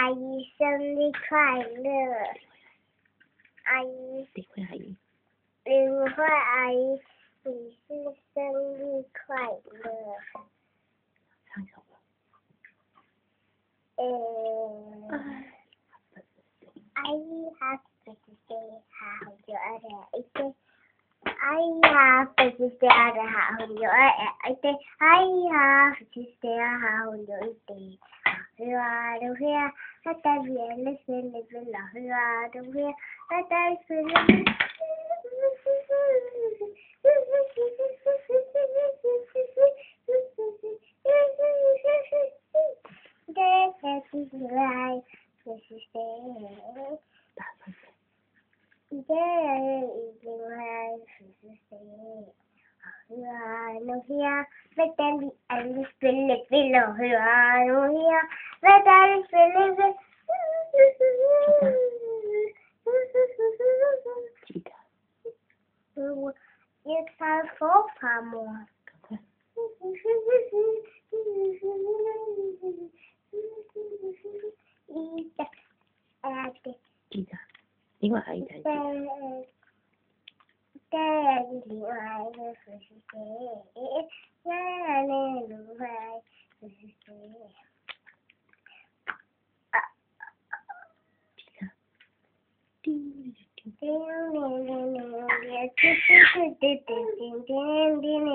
阿姨生日快乐！阿姨，领会阿姨，领会阿姨，你是生日快乐！唱一首歌。阿姨 Happy birthday，好久二点一天。阿姨 Happy birthday，好久二点一天。阿姨 Happy birthday，好久一天。去啊，都去啊，他带别人的生日快乐，去啊，都去啊，他带生日。记得。你唱佛法吗？赶快。记得。另外还有一台。另外一个是谁？另外是谁？记得。叮铃铃铃铃，叮叮叮叮叮叮叮铃。